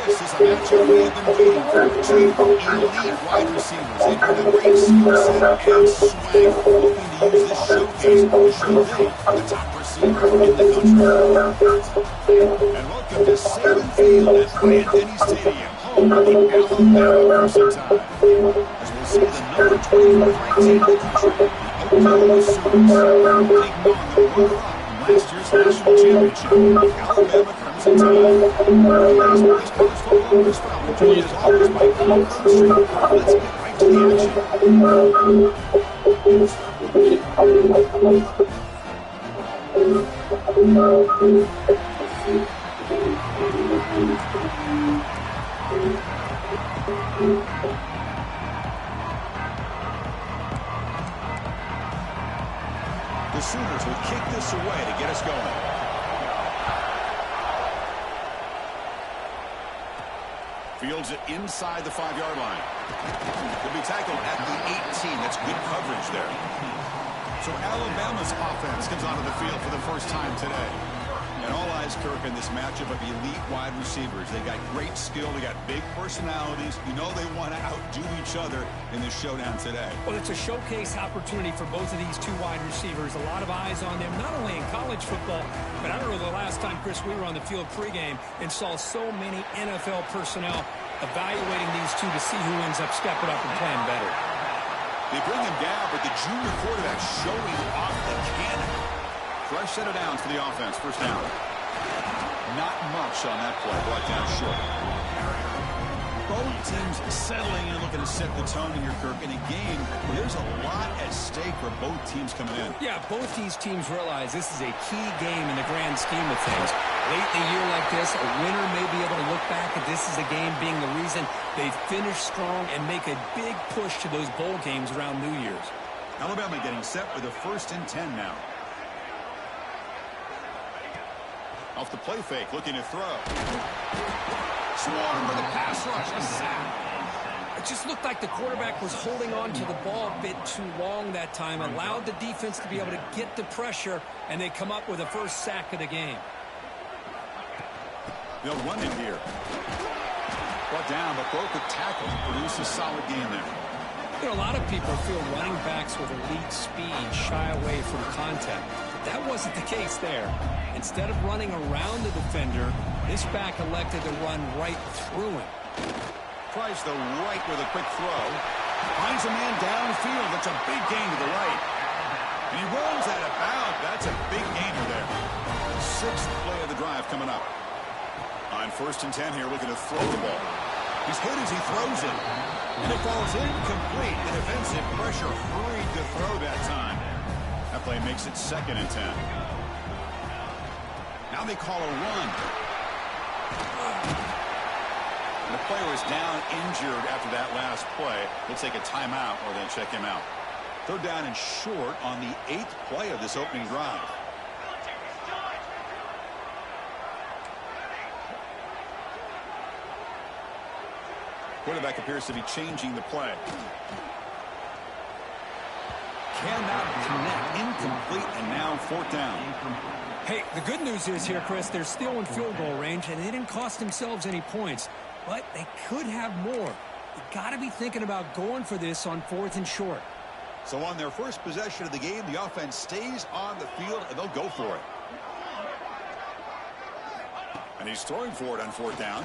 This is a matchup we have been waiting for. Two elite wide receivers. They bring a great skill set and swag, hoping to use this showcase to show they are the top receiver in the country. And welcome to Salem Field at Bryant-Denny Stadium, home of the Alabama Crimson Tide. As we'll see the number 24 ranked team in the country, the Oklahoma Sooners, taking on the runner-up last year's national championship, Alabama Crimson Tide. Today's college football is found between as always by Paul Street. Let's get right to the The Sooners will kick this away to get us going. Fields it inside the 5-yard line. He'll be tackled at the 18. That's good coverage there. So Alabama's offense comes onto the field for the first time today. And all eyes, Kirk, in this matchup of elite wide receivers. They got great skill. They got big personalities. You know they want to outdo each other in this showdown today. Well, it's a showcase opportunity for both of these two wide receivers. A lot of eyes on them, not only in college football, but I don't know the last time, Chris, we were on the field pregame and saw so many NFL personnel evaluating these two to see who ends up stepping up and playing better. They bring him down, but the junior quarterback showing off the cannon. Fresh set of downs for the offense. First down. Not much on that play. Brought down short. Both teams settling and looking to set the tone here, Kirk, in a game where there's a lot at stake for both teams coming in. Yeah, both these teams realize this is a key game in the grand scheme of things. Late in a year like this, a winner may be able to look back at this as a game being the reason they finish strong and make a big push to those bowl games around New Year's. Alabama getting set for the 1st and 10 now. Off the play fake, looking to throw. Swarm with a pass rush. A sack. It just looked like the quarterback was holding on to the ball a bit too long that time, allowed the defense to be able to get the pressure, and they come up with the first sack of the game. They'll run it here. Brought down, but broke a tackle. Produce a solid game there. You know, a lot of people feel running backs with elite speed shy away from contact. But that wasn't the case there. Instead of running around the defender, this back elected to run right through him. Tries the right with a quick throw. Finds a man downfield. That's a big gain to the right. And he rolls out of bounds. That's a big gainer there. 6th play of the drive coming up. On 1st and 10 here, looking to throw the ball. He's hit as he throws it. And it falls incomplete. The defensive pressure hurried to throw that time. That play makes it 2nd and 10. Now they call a run. And the player is down injured after that last play. They'll take a timeout or they'll check him out. 3rd down and short on the 8th play of this opening drive. Quarterback appears to be changing the play. Cannot connect. Incomplete, and now 4th down. Hey, the good news is here, Chris, they're still in field goal range, and they didn't cost themselves any points. But they could have more. You got to be thinking about going for this on 4th and short. So on their first possession of the game, the offense stays on the field, and they'll go for it. And he's throwing for it on 4th down.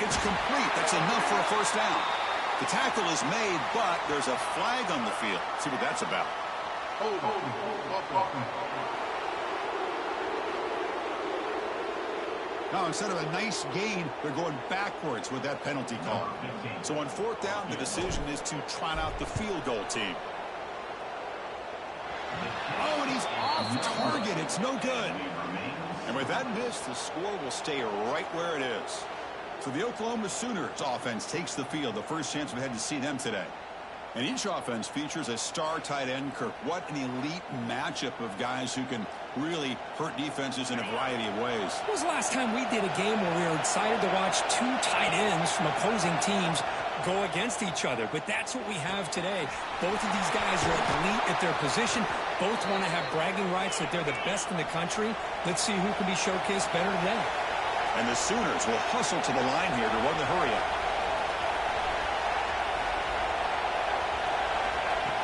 It's complete. That's enough for a 1st down. The tackle is made, but there's a flag on the field. Let's see what that's about. Now, instead of a nice gain, they're going backwards with that penalty call. So on 4th down, the decision is to trot out the field goal team. Oh, and he's off target. It's no good. And with that miss, the score will stay right where it is. So the Oklahoma Sooners offense takes the field, the first chance we had to see them today. And each offense features a star tight end, Kirk. What an elite matchup of guys who can really hurt defenses in a variety of ways. When was the last time we did a game where we were excited to watch two tight ends from opposing teams go against each other? But that's what we have today. Both of these guys are elite at their position. Both want to have bragging rights that they're the best in the country. Let's see who can be showcased better today. And the Sooners will hustle to the line here to run the hurry-up.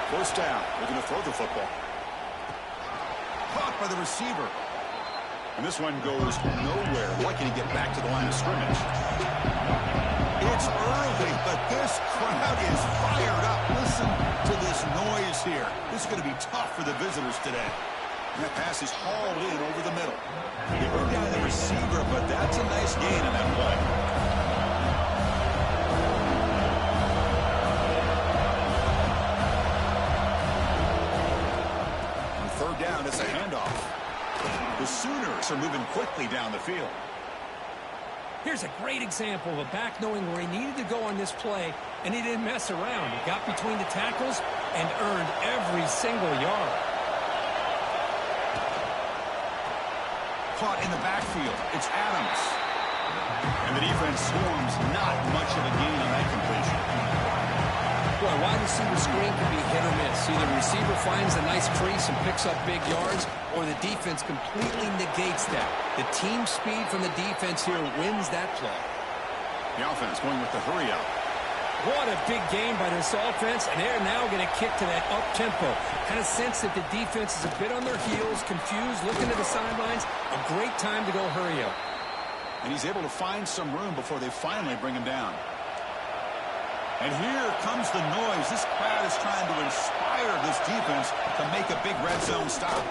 First down. They're going to throw the football. Caught by the receiver. And this one goes nowhere. Lucky to get back to the line of scrimmage. It's early, but this crowd is fired up. Listen to this noise here. This is going to be tough for the visitors today. And that pass is hauled in over the middle. They bring down the receiver, but that's a nice gain in that play. On third down, it's a handoff. The Sooners are moving quickly down the field. Here's a great example of a back knowing where he needed to go on this play, and he didn't mess around. He got between the tackles and earned every single yard. Caught in the backfield. It's Adams. And the defense swarms. Not much of a gain on that completion. Well, a wide receiver screen can be hit or miss. Either the receiver finds a nice crease and picks up big yards, or the defense completely negates that. The team speed from the defense here wins that play. The offense going with the hurry-up. What a big game by this offense, and they're now going to kick to that up-tempo. Kind of sense that the defense is a bit on their heels, confused, looking at the sidelines. A great time to go hurry up. And he's able to find some room before they finally bring him down. And here comes the noise. This crowd is trying to inspire this defense to make a big red zone stop.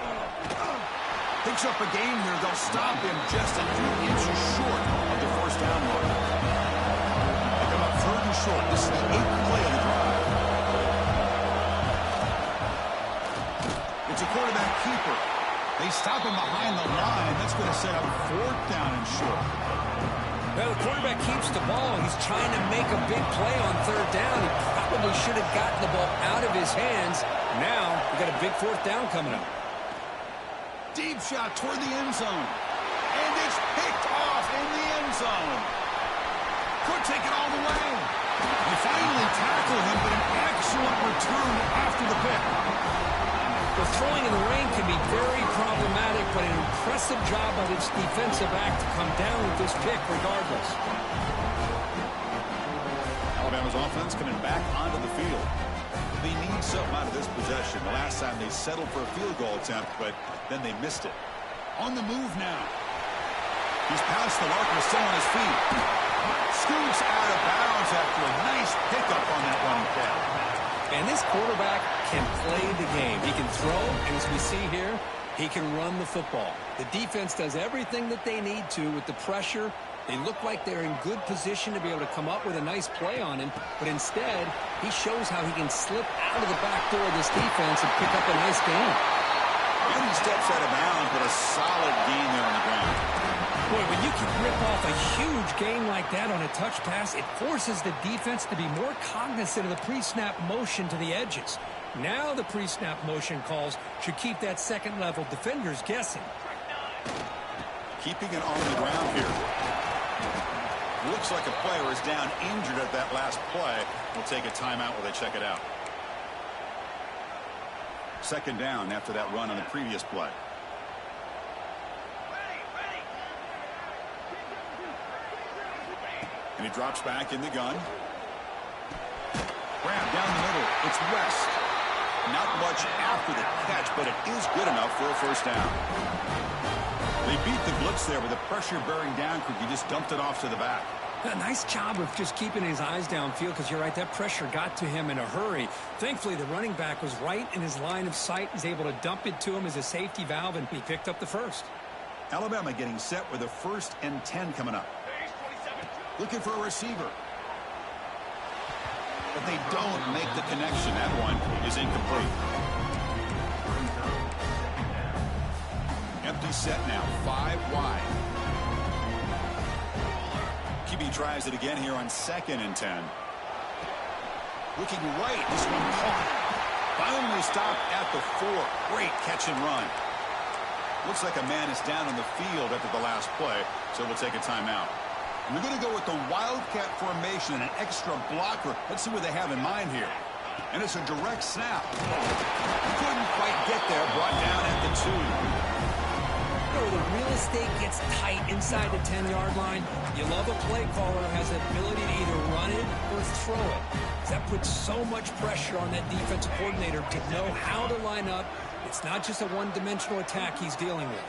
Picks up a gain here. They'll stop him just a few inches short of the first down mark. They come up third and short. This is the 8th play of the drive. It's a quarterback keeper. They stop him behind the line. That's going to set up fourth down and short. Well, the quarterback keeps the ball. He's trying to make a big play on third down. He probably should have gotten the ball out of his hands. Now, we've got a big fourth down coming up. Deep shot toward the end zone. And it's picked off in the end zone. Could take it all the way. They finally tackle him, but an excellent return after the pick. The throwing in the rain can be very problematic, but an impressive job by this defensive back to come down with this pick regardless. Alabama's offense coming back onto the field. They need something out of this possession. The last time they settled for a field goal attempt, but then they missed it. On the move now. He's past the mark, but still on his feet. Scoots out of bounds after a nice pickup on that running play. And this quarterback can play the game. He can throw, and as we see here, he can run the football. The defense does everything that they need to with the pressure. They look like they're in good position to be able to come up with a nice play on him, but instead, he shows how he can slip out of the back door of this defense and pick up a nice gain. And he steps out of bounds, but a solid gain there on the ground. Boy, when you can rip off a huge gain like that on a touch pass, it forces the defense to be more cognizant of the pre-snap motion to the edges. Now the pre-snap motion calls should keep that second-level defenders guessing. Keeping it on the ground here. Looks like a player is down injured at that last play. We'll take a timeout while they check it out. Second down after that run on the previous play. And he drops back in the gun. Grab down the middle. It's West. Not much after the catch, but it is good enough for a first down. They beat the blitz there with the pressure bearing down. He just dumped it off to the back. A nice job of just keeping his eyes downfield because you're right, that pressure got to him in a hurry. Thankfully, the running back was right in his line of sight. He's able to dump it to him as a safety valve, and he picked up the first. Alabama getting set with a 1st and 10 coming up. Looking for a receiver. But they don't make the connection. That one is incomplete. Empty He's set now, 5 wide. QB tries it again here on 2nd and 10. Looking right, this one caught. Finally stopped at the 4. Great catch and run. Looks like a man is down on the field after the last play, so we'll take a timeout. We're going to go with the Wildcat formation and an extra blocker. Let's see what they have in mind here. And it's a direct snap. Couldn't quite get there, brought down at the 2. The real estate gets tight inside the 10-yard line. You love a play caller who has the ability to either run it or throw it. That puts so much pressure on that defensive coordinator to know how to line up. It's not just a one-dimensional attack he's dealing with.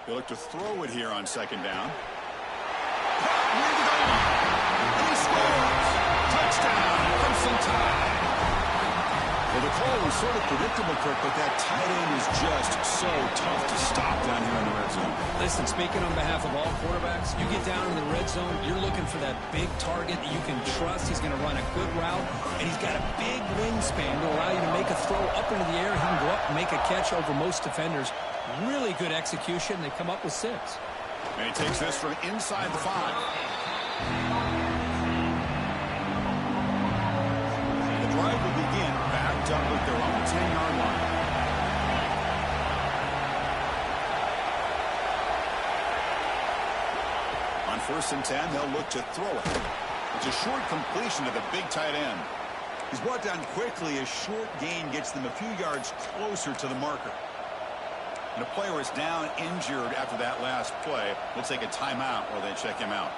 They look to throw it here on 2nd down. And he scores! Touchdown! Crimson Tide! Well, the call was sort of predictable, Kirk, but that tight end is just so tough to stop down here in the red zone. Listen, speaking on behalf of all quarterbacks, you get down in the red zone, you're looking for that big target that you can trust. He's going to run a good route, and he's got a big wingspan to allow you to make a throw up into the air. He can go up and make a catch over most defenders. Really good execution. They come up with 6. And he takes this from inside the 5. The drive will begin backed up with their own 10-yard line. On 1st and 10, they'll look to throw it. It's a short completion to the big tight end. He's brought down quickly. A short gain gets them a few yards closer to the marker. And a player is down injured after that last play. We'll take a timeout while they check him out.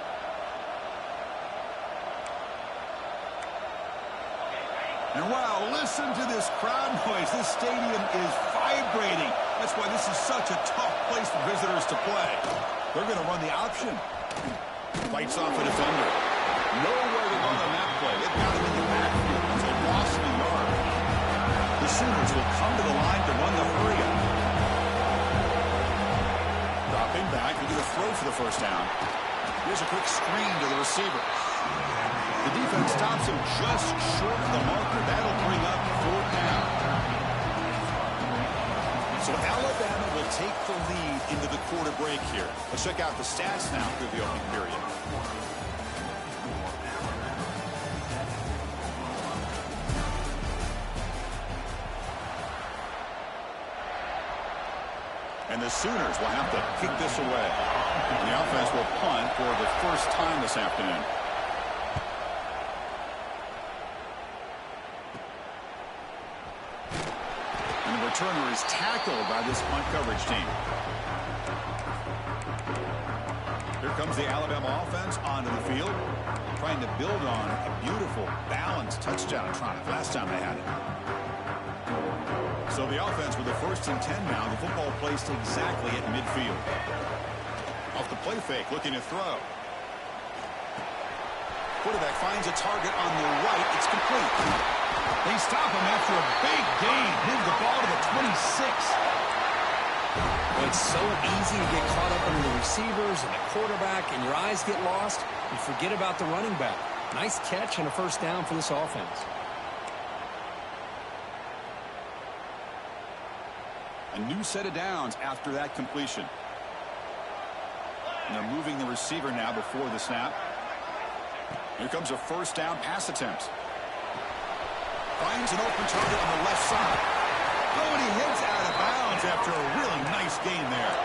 And wow, listen to this crowd noise. This stadium is vibrating. That's why this is such a tough place for visitors to play. They're going to run the option. Fights off a defender. Nowhere to run on that play. They've got him in the backfield. It's a loss of a yard. The Sooners will come to the line to run the hurry-up. Dropping back, we're going to throw for the 1st down. Here's a quick screen to the receiver. The defense stops him just short of the marker. That'll bring up 4th down. So Alabama will take the lead into the quarter break here. Let's check out the stats now through the opening period. And the Sooners will have to kick this away. And the offense will punt for the first time this afternoon. And the returner is tackled by this punt coverage team. Here comes the Alabama offense onto the field, trying to build on a beautiful, balanced touchdown drive last time they had it. So the offense with the 1st and 10 now. The football placed exactly at midfield. Off the play fake, looking to throw. Quarterback finds a target on the right. It's complete. They stop him after a big gain. Move the ball to the 26. Well, it's so easy to get caught up under the receivers and the quarterback, and your eyes get lost. You forget about the running back. Nice catch and a 1st down for this offense. A new set of downs after that completion. And they're moving the receiver now before the snap. Here comes a 1st down pass attempt. Finds an open target on the left side. Oh, and he hits out of bounds after a really nice gain there.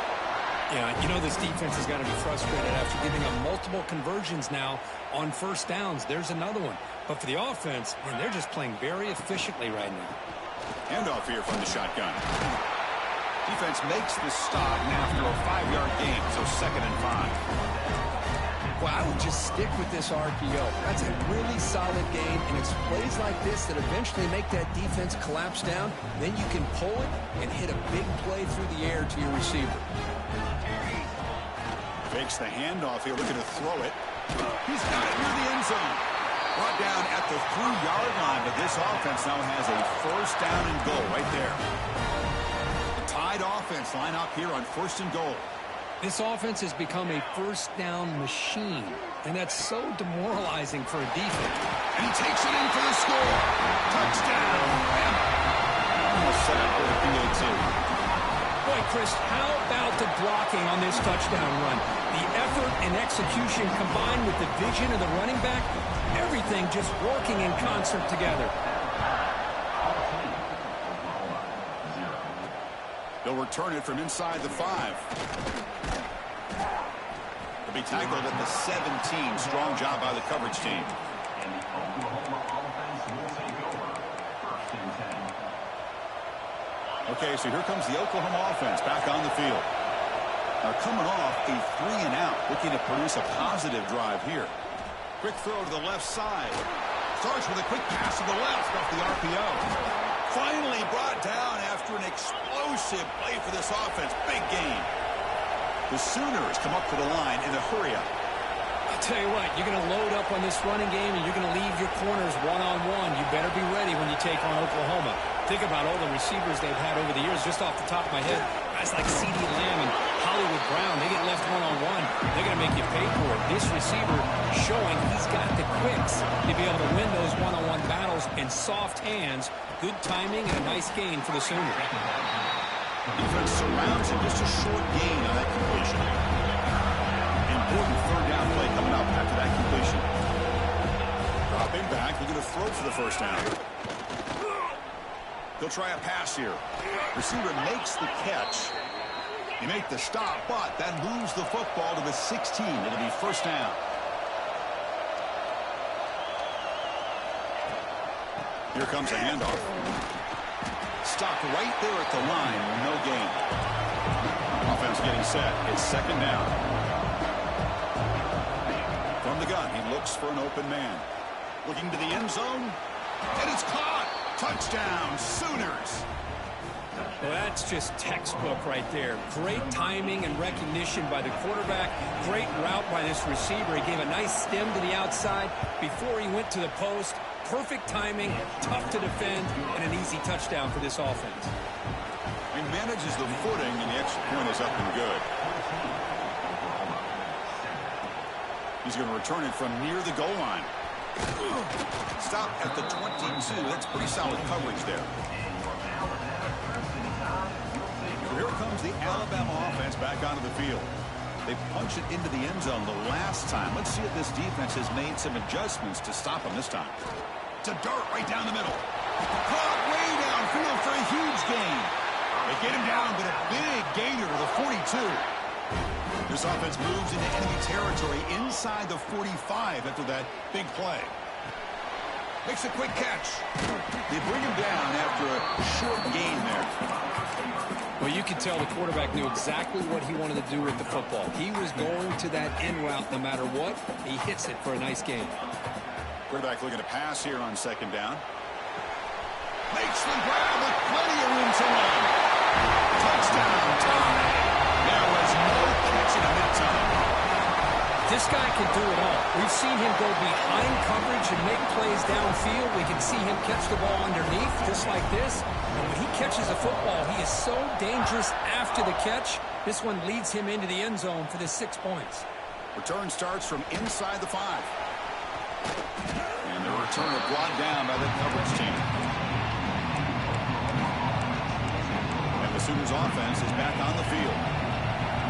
Yeah, you know this defense has got to be frustrated after giving up multiple conversions now on first downs. There's another one. But for the offense, man, they're just playing very efficiently right now. Handoff here from the shotgun. Defense makes the stop after a 5-yard gain, so 2nd and 5. Well, I would just stick with this RPO. That's a really solid game, and it's plays like this that eventually make that defense collapse down. Then you can pull it and hit a big play through the air to your receiver. Fakes the handoff here, looking to throw it. He's got it near the end zone. Brought down at the 3-yard line, but this offense now has a 1st down and goal right there. The tied offense line up here on 1st and goal. This offense has become a first down machine, and that's so demoralizing for a defense. And he takes it in for the score. Touchdown. Almost set up for the PAT. Boy, Chris, how about the blocking on this touchdown run? The effort and execution combined with the vision of the running back, everything just working in concert together. They'll return it from inside the 5. They'll be tackled at the 17. Strong job by the coverage team. Okay, so here comes the Oklahoma offense back on the field. Now coming off a 3-and-out, looking to produce a positive drive here. Quick throw to the left side. Starts with a quick pass to the left off the RPO. Finally brought down after an explosive play for this offense. Big game. The Sooners come up to the line in a hurry-up. I'll tell you what, you're going to load up on this running game and you're going to leave your corners one-on-one. You better be ready when you take on Oklahoma. Think about all the receivers they've had over the years. Just off the top of my head, guys like CeeDee Lamb and Hollywood Brown, they get left one-on-one. They're going to make you pay for it. This receiver showing he's got the quicks to be able to win those one-on-one battles in soft hands. Good timing and a nice gain for the Sooners. Defense surrounds him. Just a short gain on that completion. Important 3rd down play coming up after that completion. Dropping back, looking to throw for the 1st down. He'll try a pass here. Receiver makes the catch. He made the stop, but that moves the football to the 16. It'll be 1st down. Here comes a handoff. Stopped right there at the line. No gain. Offense getting set. It's 2nd down. From the gun, he looks for an open man. Looking to the end zone. And it's caught. Touchdown, Sooners. Well, that's just textbook right there. Great timing and recognition by the quarterback. Great route by this receiver. He gave a nice stem to the outside before he went to the post. Perfect timing, tough to defend, and an easy touchdown for this offense. He manages the footing, and the extra point is up and good. He's going to return it from near the goal line. Stop at the 22. That's pretty solid coverage there. So here comes the Alabama offense back onto the field. They punched it into the end zone the last time. Let's see if this defense has made some adjustments to stop them this time. To Dart right down the middle. Caught way downfield for a huge gain. They get him down, but a big gainer to the 42. This offense moves into enemy territory inside the 45 after that big play. Makes a quick catch. They bring him down after a short gain there. Well, you could tell the quarterback knew exactly what he wanted to do with the football. He was going to that end route no matter what. He hits it for a nice gain. Quarterback looking to pass here on 2nd down. Makes the grab with plenty of room to run. Touchdown time. There was no catching him in time. This guy can do it all. We've seen him go behind coverage and make plays downfield. We can see him catch the ball underneath just like this. And when he catches the football, he is so dangerous after the catch. This one leads him into the end zone for the 6 points. Return starts from inside the 5. And the returner brought down by the coverage team. And the Sooners offense is back on the field.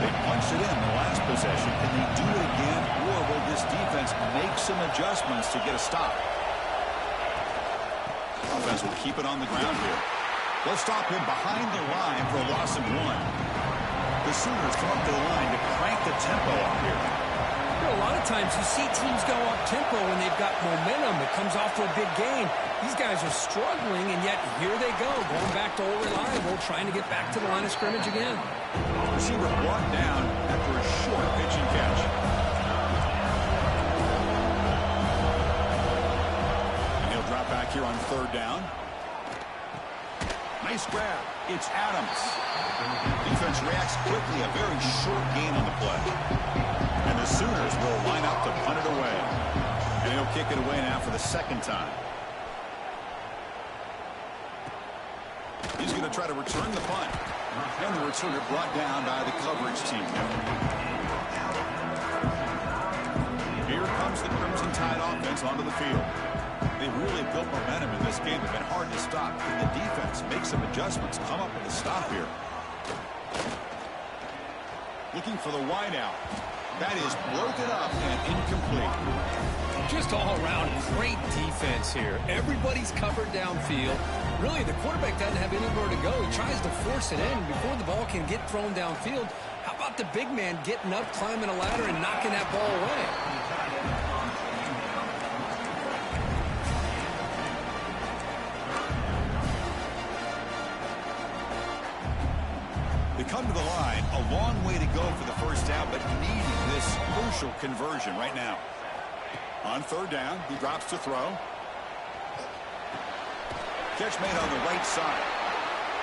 They punched it in the last possession. Can they do it again, or will this defense make some adjustments to get a stop? Offense will keep it on the ground here. They'll stop him behind the line for a loss of 1. The Sooners come up to the line to crank the tempo up here. You know, a lot of times you see teams go up tempo when they've got momentum. It comes off to a big gain. These guys are struggling, and yet here they go, going back to old reliable, trying to get back to the line of scrimmage again. Receiver brought down after a short pitch and catch. And he'll drop back here on third down. Nice grab. It's Adams. Defense reacts quickly. A very short gain on the play. And the Sooners will line up to punt it away. And he'll kick it away now for the second time. He's going to try to return the punt. And the returner brought down by the coverage team. Here comes the Crimson Tide offense onto the field. They really built momentum in this game. It's been hard to stop. Can the defense make some adjustments, come up with a stop here? Looking for the wideout. That is broken up and incomplete. Just all around great defense here. Everybody's covered downfield. Really, the quarterback doesn't have anywhere to go. He tries to force it in before the ball can get thrown downfield. How about the big man getting up, climbing a ladder, and knocking that ball away? They come to the line, a long way to go for the first down, but needing this crucial conversion right now. On third down, he drops to throw. Catch made on the right side.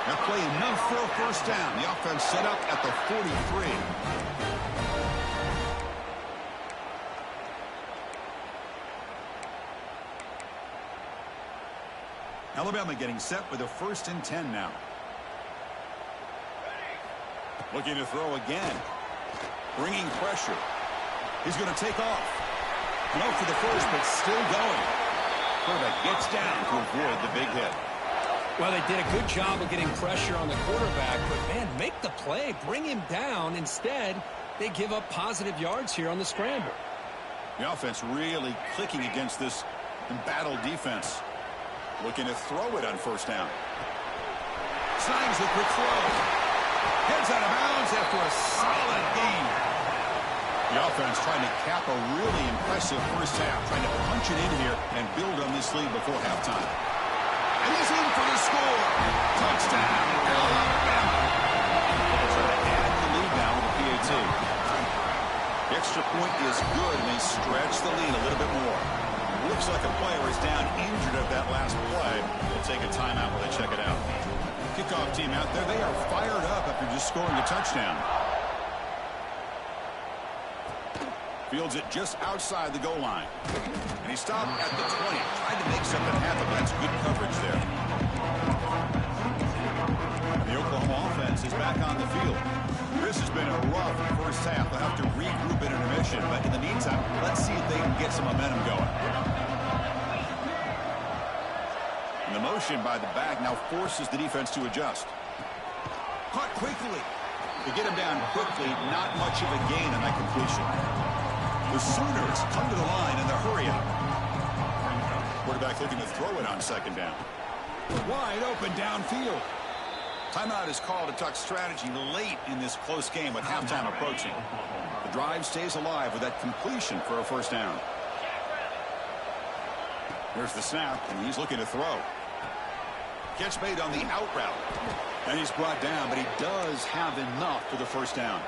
That play enough for a first down. The offense set up at the 43. Alabama getting set with a 1st and 10 now. Looking to throw again. Bringing pressure. He's going to take off. No for the first, but still going. Quarterback gets down to avoid the big hit. Well, they did a good job of getting pressure on the quarterback, but, man, make the play. Bring him down. Instead, they give up positive yards here on the scramble. The offense really clicking against this embattled defense. Looking to throw it on first down. Signs the quick throw. Heads out of bounds after a solid gain. The offense trying to cap a really impressive first half, trying to punch it in here and build on this lead before halftime. And he's in for the score. Touchdown, Alabama. They'll try to add the lead now with the PAT. The extra point is good, and they stretch the lead a little bit more. Looks like a player is down injured at that last play. They'll take a timeout while they check it out. Kickoff team out there, they are fired up after just scoring a touchdown. Fields it just outside the goal line. And he stopped at the 20. Tried to make something happen, but that's good coverage there. And the Oklahoma offense is back on the field. This has been a rough first half. They'll have to regroup in intermission. But in the meantime, let's see if they can get some momentum going. And the motion by the back now forces the defense to adjust. Caught quickly. To get him down quickly, not much of a gain on that completion. The Sooners come to the line in the hurry-up. Quarterback looking to throw it on second down. Wide open downfield. Timeout is called to talk strategy late in this close game with halftime approaching. The drive stays alive with that completion for a first down. Here's the snap, and he's looking to throw. Catch made on the out route. And he's brought down, but he does have enough for the first down.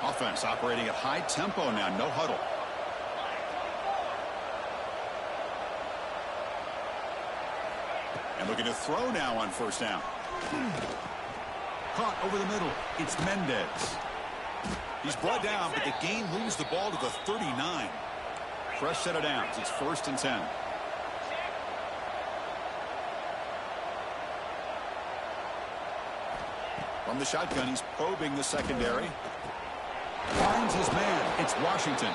Offense operating at high tempo now, no huddle. And looking to throw now on first down. Caught over the middle. It's Mendez. He's brought down, but the game moves the ball to the 39. Fresh set of downs. It's 1st and 10. From the shotgun, he's probing the secondary. Finds his man. It's Washington.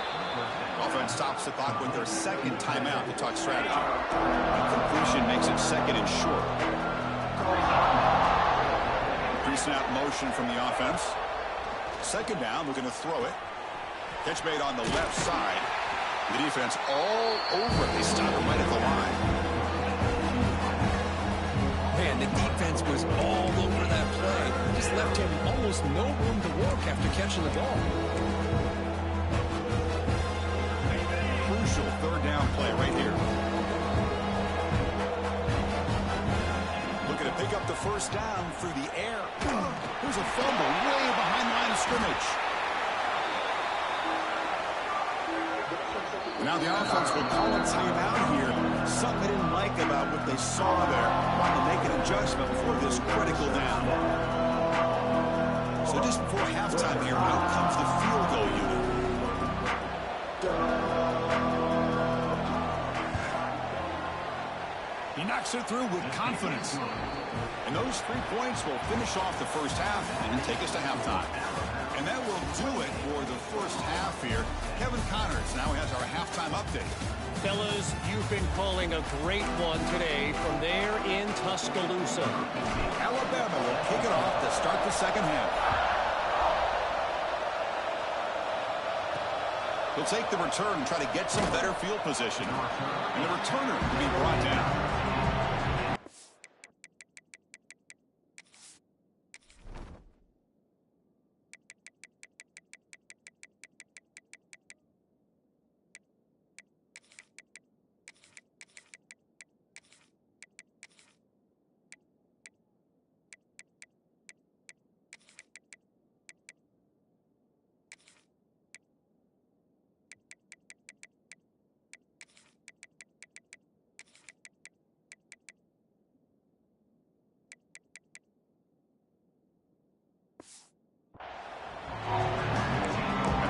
Offense stops the clock with their second timeout to talk strategy. And completion makes it 2nd and short. Pre-snap motion from the offense. Second down, looking to throw it. Catch made on the left side. The defense all over it. They stop it right at the line. Man, the defense was all over that play. Just just left him almost no room to work after catching the ball. Crucial third down play right here. Looking to pick up the first down through the air. There's a fumble way behind the line of scrimmage. Now the offense will call a timeout here. Something they didn't like about what they saw there. Wanting to make an adjustment for this critical down. So just before halftime here, out comes the field goal unit. He knocks it through with confidence. And those 3 points will finish off the first half and take us to halftime. And that will do it for the first half here. Kevin Connors now has our halftime update. Fellas, you've been calling a great one today from there in Tuscaloosa. Alabama will kick it off to start the second half. He'll take the return and try to get some better field position. And the returner will be brought down.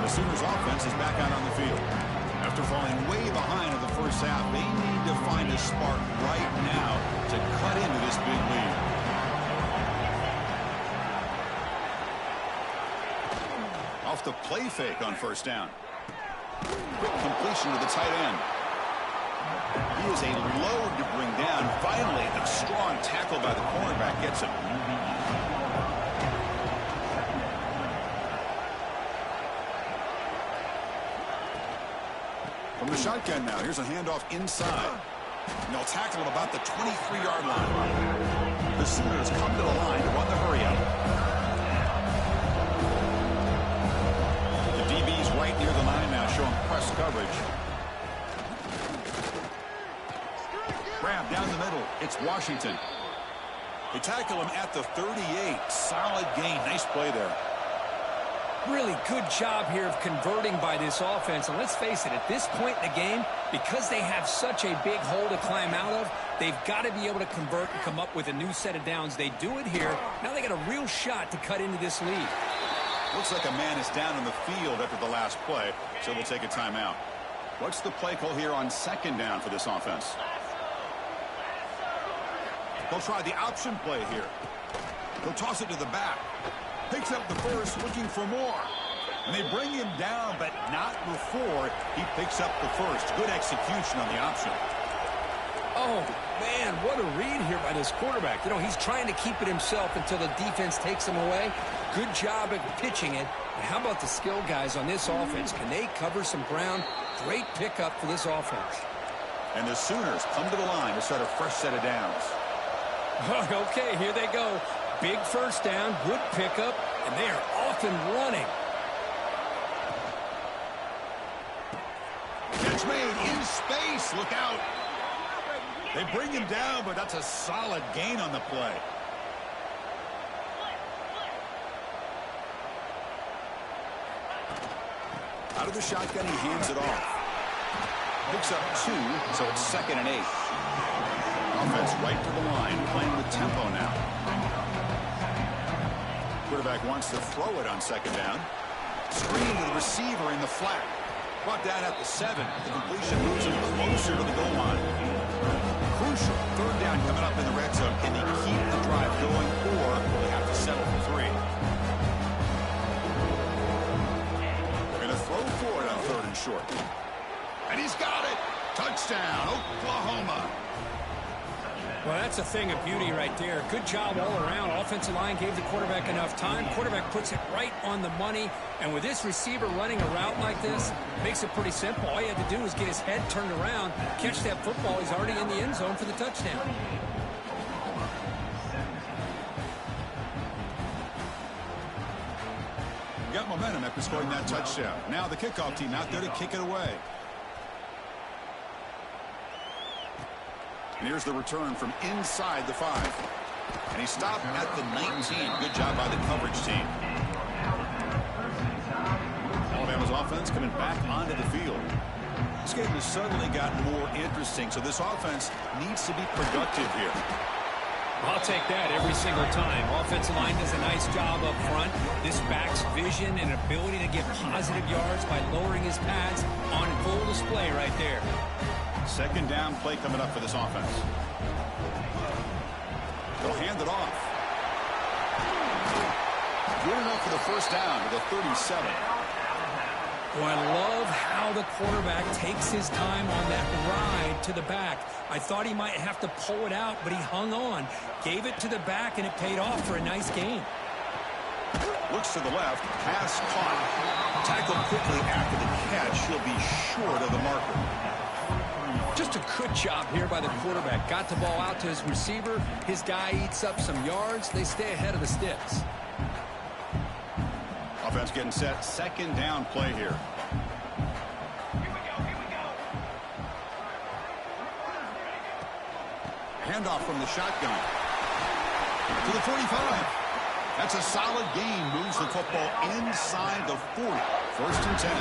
The Sooners offense is back out on the field. After falling way behind in the first half, they need to find a spark right now to cut into this big lead. Off the play fake on first down. Quick completion to the tight end. He is a load to bring down. Finally, a strong tackle by the cornerback gets him. From the shotgun now, here's a handoff inside. And they'll tackle him about the 23-yard line. The Sooners come to the line to run the hurry-up. The DB's right near the line now, showing press coverage. Grab down the middle. It's Washington. They tackle him at the 38. Solid gain. Nice play there. Really good job here of converting by this offense. And let's face it, at this point in the game, because they have such a big hole to climb out of, they've got to be able to convert and come up with a new set of downs. They do it here. Now they got a real shot to cut into this lead. Looks like a man is down in the field after the last play, so we'll take a timeout. What's the play call here on second down for this offense? They'll try the option play here. They'll toss it to the back. Picks up the first, looking for more. And they bring him down, but not before he picks up the first. Good execution on the option. Oh, man, what a read here by this quarterback. You know, he's trying to keep it himself until the defense takes him away. Good job at pitching it. And how about the skill guys on this offense? Can they cover some ground? Great pickup for this offense. And the Sooners come to the line to start a fresh set of downs. Okay, here they go. Big first down, good pickup, and they are off and running. Catch made in space. Look out. They bring him down, but that's a solid gain on the play. Out of the shotgun, he hands it off. Picks up 2, so it's 2nd and 8. Offense right to the line, playing with tempo now. Quarterback wants to throw it on second down. Screen to the receiver in the flat. Brought down at the 7. The completion moves him closer to the goal line. Crucial third down coming up in the red zone. Can they keep the drive going, or will they have to settle for 3? They're going to throw for it on 3rd and short. And he's got it. Touchdown, Oklahoma. Well, that's a thing of beauty right there. Good job all around. Offensive line gave the quarterback enough time. Quarterback puts it right on the money. And with this receiver running a route like this, makes it pretty simple. All you had to do was get his head turned around, catch that football. He's already in the end zone for the touchdown. got momentum after scoring that touchdown. Now the kickoff team out there to kick it away. And here's the return from inside the 5. And he stopped at the 19. Good job by the coverage team. Alabama's offense coming back onto the field. This game has suddenly gotten more interesting, so this offense needs to be productive here. I'll take that every single time. Offensive line does a nice job up front. This back's vision and ability to get positive yards by lowering his pads on full display right there. Second down play coming up for this offense. They'll hand it off. Good enough for the first down to the 37. Well, I love how the quarterback takes his time on that ride to the back. I thought he might have to pull it out, but he hung on, gave it to the back, and it paid off for a nice gain. Looks to the left, pass caught. Tackled quickly after the catch. He'll be short of the marker. Just a good job here by the quarterback. Got the ball out to his receiver. His guy eats up some yards. They stay ahead of the sticks. Offense getting set. Second down play here. Handoff from the shotgun. To the 45. That's a solid gain. Moves the football inside the 40. First and 10.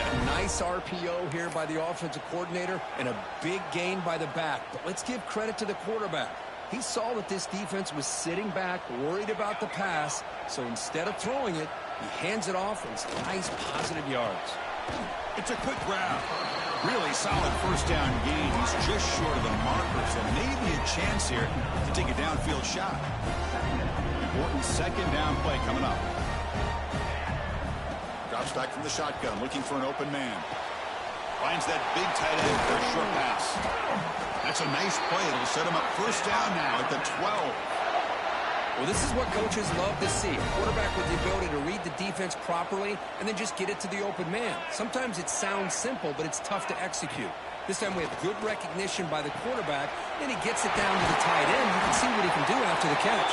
A nice RPO here by the offensive coordinator and a big gain by the back. But let's give credit to the quarterback. He saw that this defense was sitting back, worried about the pass. So instead of throwing it, he hands it off and some nice positive yards. It's a quick grab. Really solid first down gain. He's just short of the marker, so maybe a chance here to take a downfield shot. Important second down play coming up. Drops back from the shotgun, looking for an open man. Finds that big tight end for a short pass. That's a nice play. It'll set him up first down now at the 12. Well, this is what coaches love to see. A quarterback with the ability to read the defense properly and then just get it to the open man. Sometimes it sounds simple, but it's tough to execute. This time we have good recognition by the quarterback. Then he gets it down to the tight end. You can see what he can do after the catch.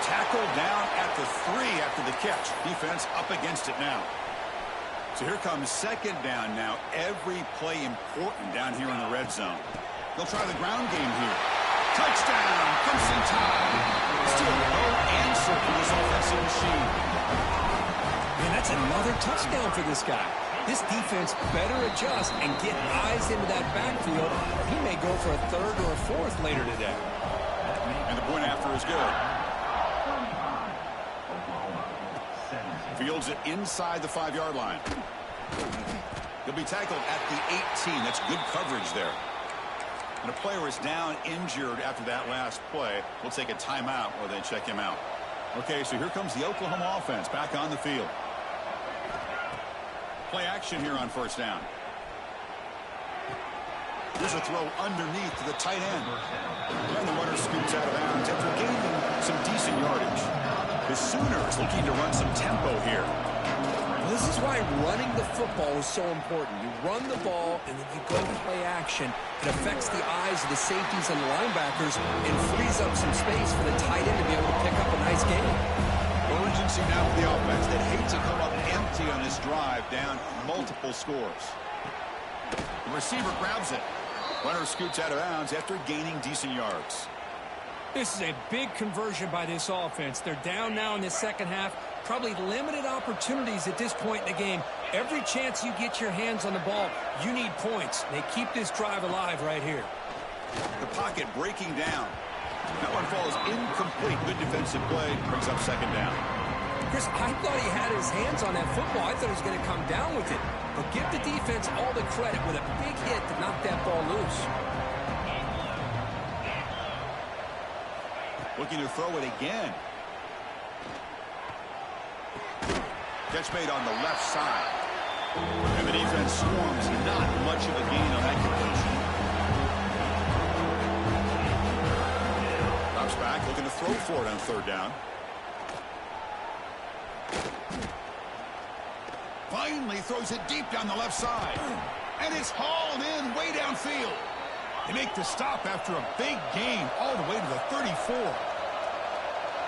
Tackled down at the 3 after the catch. Defense up against it now. So here comes second down now. Every play important down here in the red zone. They'll try the ground game here. Touchdown, Crimson Tide. Still no answer for this offensive machine. Man, that's another touchdown for this guy. This defense better adjust and get eyes into that backfield. He may go for a third or a fourth later today. And the point after is good. Fields it inside the 5-yard line. He'll be tackled at the 18. That's good coverage there. And a player is down injured after that last play. We'll take a timeout or they check him out. Okay, so here comes the Oklahoma offense back on the field. Play action here on first down. Here's a throw underneath to the tight end. And the runner scoots out of bounds after gaining some decent yardage. The Sooners looking to run some tempo here. This is why running the football is so important. You run the ball, and then you go to play action. It affects the eyes of the safeties and the linebackers and frees up some space for the tight end to be able to pick up a nice gain. Urgency now for the offense that hate to come up empty on this drive, down multiple scores. The receiver grabs it. Runner scoots out of bounds after gaining decent yards. This is a big conversion by this offense. They're down now in the second half. Probably limited opportunities at this point in the game. Every chance you get your hands on the ball, you need points. They keep this drive alive right here. The pocket breaking down. That one falls incomplete. Good defensive play. Brings up second down. Chris, I thought he had his hands on that football. I thought he was going to come down with it. But give the defense all the credit with a big hit to knock that ball loose. Looking to throw it again. Catch made on the left side. And the defense swarms. Not much of a gain on that completion. Drops back, looking to throw for it on third down. Finally throws it deep down the left side. And it's hauled in way downfield. They make the stop after a big gain all the way to the 34.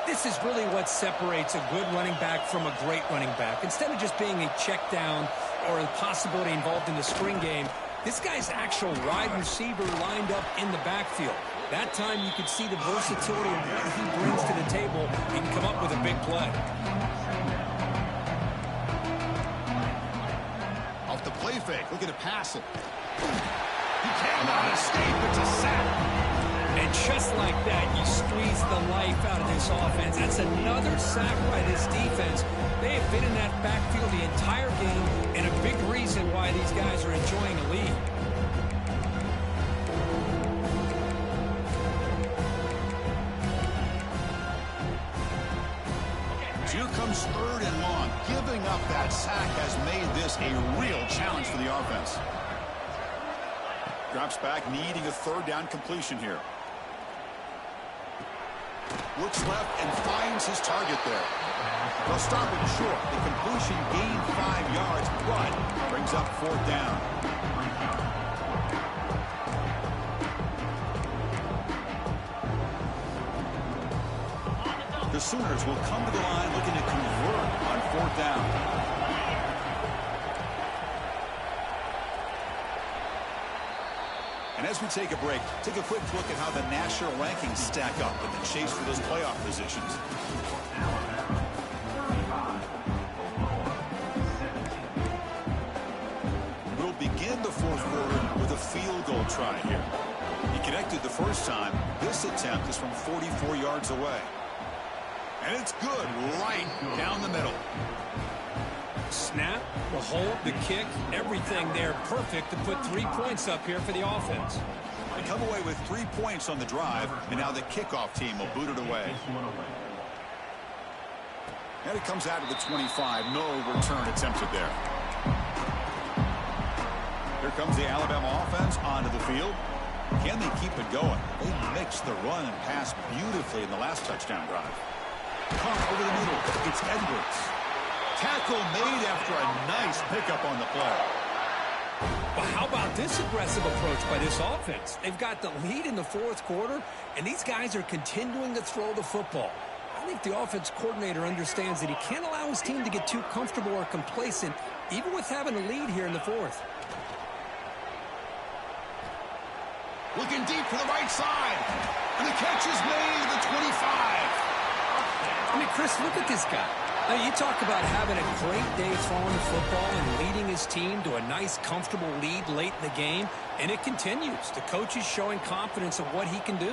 This is really what separates a good running back from a great running back. Instead of just being a check down or a possibility involved in the screen game, this guy's actual wide receiver lined up in the backfield. That time you could see the versatility of what he brings to the table and come up with a big play. Off the play fake, looking to pass it. He cannot escape, it's a sack. And just like that, you squeeze the life out of this offense. That's another sack by this defense. They have been in that backfield the entire game, and a big reason why these guys are enjoying a lead. Here comes 3rd and long. Giving up that sack has made this a real challenge for the offense. Drops back, needing a 3rd down completion here. Looks left and finds his target there. They'll start with short. The completion gained 5 yards, but brings up 4th down. The Sooners will come to the line looking to convert on 4th down. And as we take a break, take a quick look at how the national rankings stack up in the chase for those playoff positions. We'll begin the 4th quarter with a field goal try here. He connected the first time. This attempt is from 44 yards away. And it's good, right down the middle. Snap, the hold, the kick, everything there perfect to put 3 points up here for the offense. They come away with 3 points on the drive, and now the kickoff team will boot it away. And it comes out of the 25. No return attempted there. Here comes the Alabama offense onto the field. Can they keep it going? They mixed the run and pass beautifully in the last touchdown drive. Caught over the middle. It's Edwards. Tackle made after a nice pickup on the play. But how about this aggressive approach by this offense? They've got the lead in the 4th quarter, and these guys are continuing to throw the football. I think the offense coordinator understands that he can't allow his team to get too comfortable or complacent, even with having a lead here in the 4th. Looking deep for the right side. And the catch is made at the 25. I mean, Chris, look at this guy. Now, you talk about having a great day throwing the football and leading his team to a nice, comfortable lead late in the game, and it continues. The coach is showing confidence of what he can do.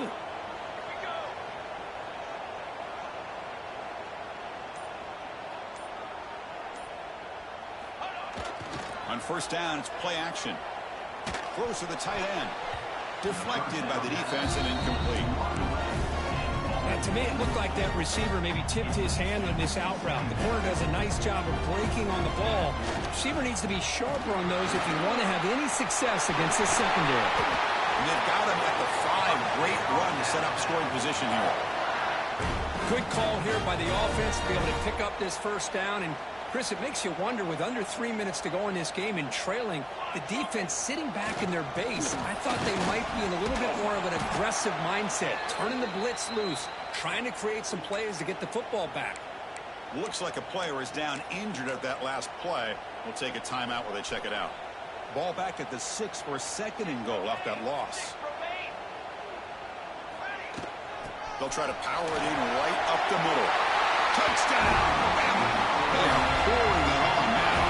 On 1st down, it's play action. Throws to the tight end. Deflected by the defense and incomplete. To me, it looked like that receiver maybe tipped his hand on this out route. The corner does a nice job of breaking on the ball. The receiver needs to be sharper on those if you want to have any success against this secondary. And they've got him at the 5. Great run to set up scoring position here. Good call here by the offense to be able to pick up this 1st down. And Chris, it makes you wonder, with under 3 minutes to go in this game and trailing, the defense sitting back in their base. I thought they might be in a little bit more of an aggressive mindset, turning the blitz loose, trying to create some plays to get the football back. Looks like a player is down injured at that last play. We'll take a timeout while they check it out. Ball back at the 6 for a 2nd and goal off that loss. They'll try to power it in right up the middle. Touchdown! They are pouring it on now.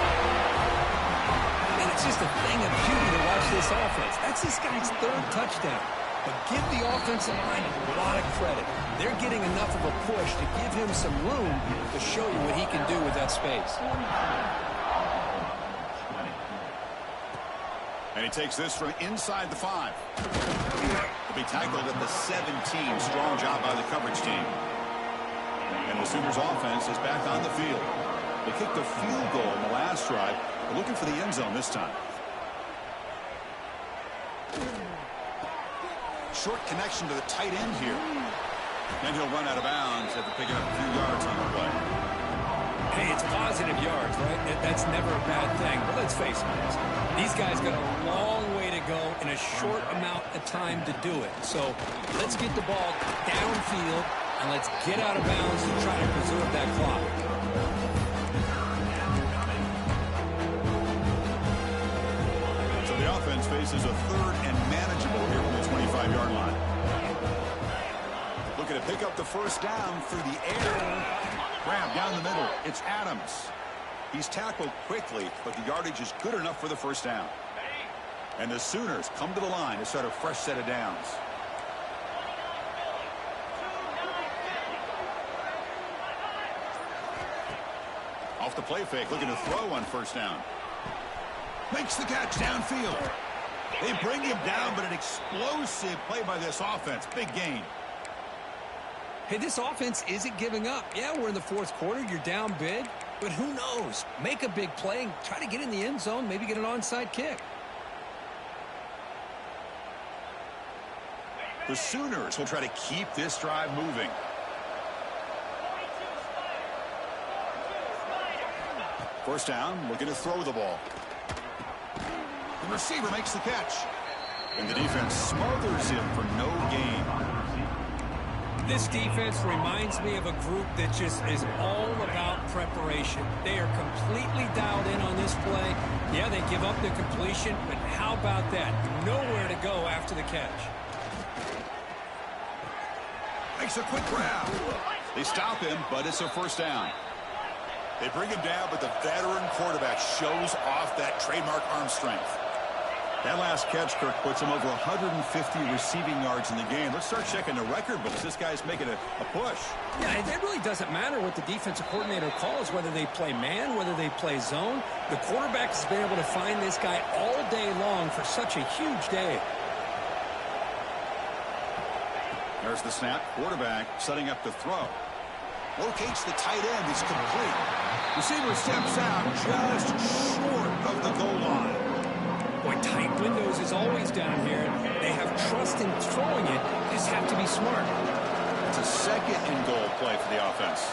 And it's just a thing of beauty to watch this offense. That's this guy's 3rd touchdown. But give the offensive line a lot of credit. They're getting enough of a push to give him some room to show you what he can do with that space. And he takes this from inside the 5. He'll be tackled at the 17. Strong job by the coverage team. And the Sooners offense is back on the field. They kicked a field goal in the last drive. They're looking for the end zone this time. Short connection to the tight end here. And he'll run out of bounds after picking up a few yards on the play. Hey, it's positive yards, right? That's never a bad thing. But let's face it, these guys got a long way to go in a short amount of time to do it. So let's get the ball downfield, And let's get out of bounds to try to preserve that clock. So the offense faces a third and manageable here from the 25-yard line. Looking to pick up the first down through the air. Grab down the middle. It's Adams. He's tackled quickly, but the yardage is good enough for the first down. And the Sooners come to the line to start a fresh set of downs. Off the play fake, looking to throw on first down. Makes the catch downfield. They bring him down, but an explosive play by this offense. Big gain. Hey, this offense isn't giving up. Yeah, we're in the fourth quarter. You're down big. But who knows? Make a big play and try to get in the end zone, maybe get an onside kick. The Sooners will try to keep this drive moving. First down, looking to throw the ball. The receiver makes the catch. And the defense smothers him for no gain. This defense reminds me of a group that just is all about preparation. They are completely dialed in on this play. Yeah, they give up the completion, but how about that? Nowhere to go after the catch. Makes a quick grab. They stop him, but it's a first down. They bring him down, but the veteran quarterback shows off that trademark arm strength. That last catch, Kirk, puts him over 150 receiving yards in the game. Let's start checking the record books. This guy's making a push. Yeah, it really doesn't matter what the defensive coordinator calls, whether they play man, whether they play zone. The quarterback has been able to find this guy all day long for such a huge day. There's the snap. Quarterback setting up the throw. Locates the tight end. It's complete. Receiver steps out just short of the goal line. Boy, tight windows is always down here. They have trust in throwing it. Just have to be smart. It's a second and goal play for the offense.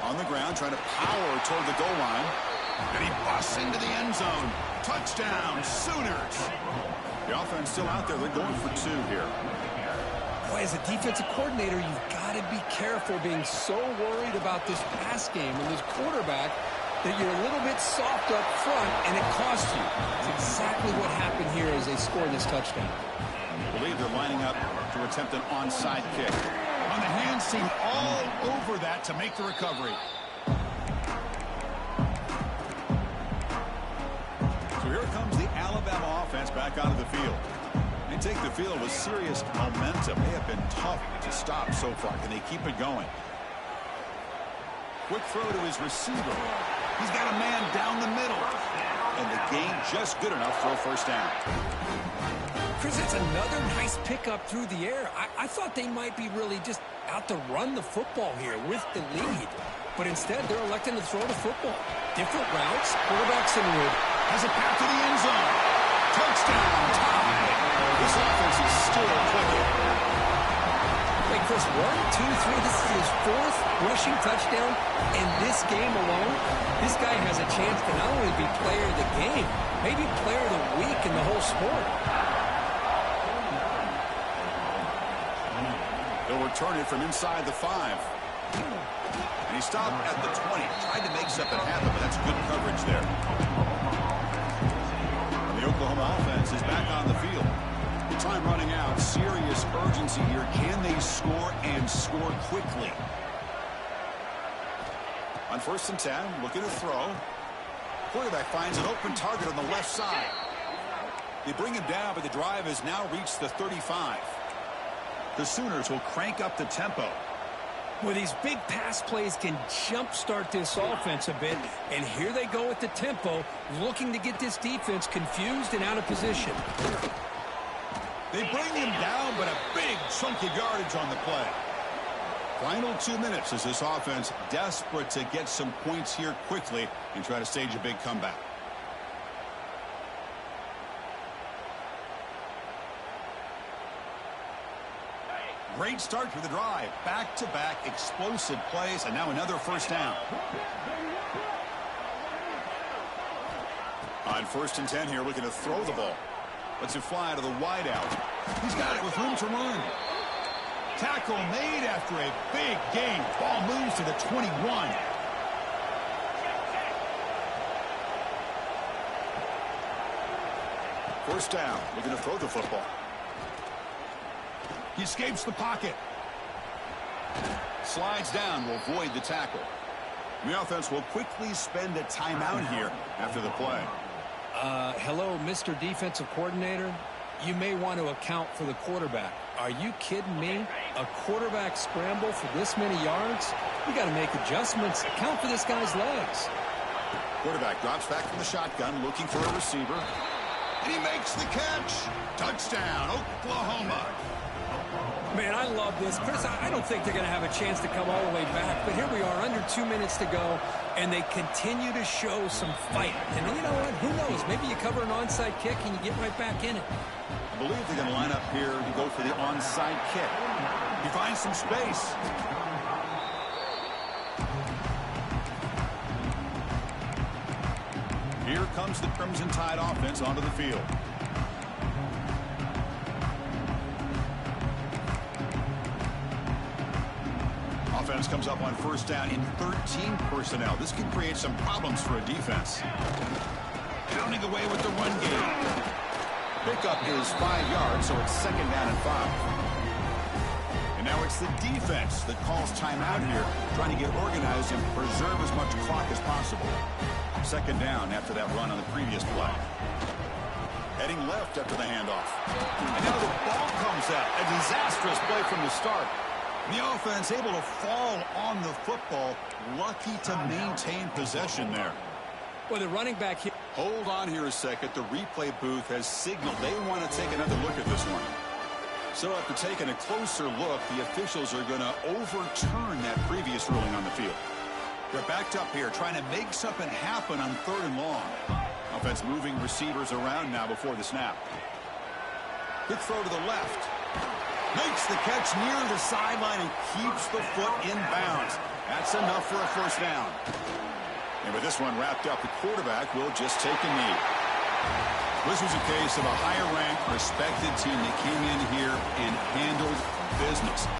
On the ground, trying to power toward the goal line. And he busts into the end zone. Touchdown, Sooners. The offense still out there. They're going for two here. Boy, as a defensive coordinator, you've got to be careful being so worried about this pass game and this quarterback that you're a little bit soft up front, and it costs you. It's exactly what happened here as they scored this touchdown. I believe they're lining up to attempt an onside kick. On the hand, seen all over that to make the recovery. So here comes the Alabama offense back onto the field. They take the field with serious momentum. They have been tough to stop so far. Can they keep it going? Quick throw to his receiver. He's got a man down the middle. And the gain just good enough for a first down. Chris, it's another nice pickup through the air. I thought they might be really just out to run the football here with the lead. But instead, they're electing to throw the football. Different routes. Quarterback's in wood. Has a path to the end zone. Touchdown, tie. This offense is still clicking. Wait, Chris, 1, 2, 3. This is his fourth rushing touchdown. In this game alone, this guy has a chance to not only be player of the game, maybe player of the week in the whole sport. They'll return it from inside the 5. And he stopped at the 20. Tried to make something happen, but that's good coverage there. And the Oklahoma offense is back on the field. Time running out. Serious urgency here. Can they score and score quickly? On 1st and 10, looking to throw. Quarterback finds an open target on the left side. They bring him down, but the drive has now reached the 35. The Sooners will crank up the tempo. Well, these big pass plays can jumpstart this offense a bit, and here they go with the tempo, looking to get this defense confused and out of position. They bring him down, but a big chunk of yardage on the play. Final 2 minutes as this offense desperate to get some points here quickly and try to stage a big comeback. Great start for the drive. Back-to-back explosive plays, and now another first down. On 1st and 10 here, looking to throw the ball. Lets it fly to the wide out. He's got it with room to run. Tackle made after a big gain. Ball moves to the 21. First down. Looking to throw the football. He escapes the pocket. Slides down, will avoid the tackle. The offense will quickly spend a timeout here after the play. Hello, Mr. Defensive Coordinator. You may want to account for the quarterback. Are you kidding me? A quarterback scramble for this many yards? You got to make adjustments. Account for this guy's legs. Quarterback drops back from the shotgun, looking for a receiver. And he makes the catch. Touchdown, Oklahoma. Man, I love this. Chris, I don't think they're going to have a chance to come all the way back. But here we are, under 2 minutes to go, and they continue to show some fight. And you know what? Who knows? Maybe you cover an onside kick and you get right back in it. I believe they're going to line up here to go for the onside kick. He finds some space. Here comes the Crimson Tide offense onto the field. Offense comes up on first down in 13 personnel. This can create some problems for a defense. Pounding away with the run game. Pickup is 5 yards, so it's second down and 5. And now it's the defense that calls timeout here, trying to get organized and preserve as much clock as possible. Second down after that run on the previous play. Heading left after the handoff. And now the ball comes out. A disastrous play from the start. The offense able to fall on the football. Lucky to maintain possession there. Well, the running back here. Hold on here a second. The replay booth has signaled they want to take another look at this one. So after taking a closer look, the officials are going to overturn that previous ruling on the field. They're backed up here, trying to make something happen on 3rd and long. Offense moving receivers around now before the snap. Quick throw to the left. Makes the catch near the sideline and keeps the foot in bounds. That's enough for a first down. And with this one wrapped up, the quarterback will just take a knee. This was a case of a higher-ranked, respected team that came in here and handled business.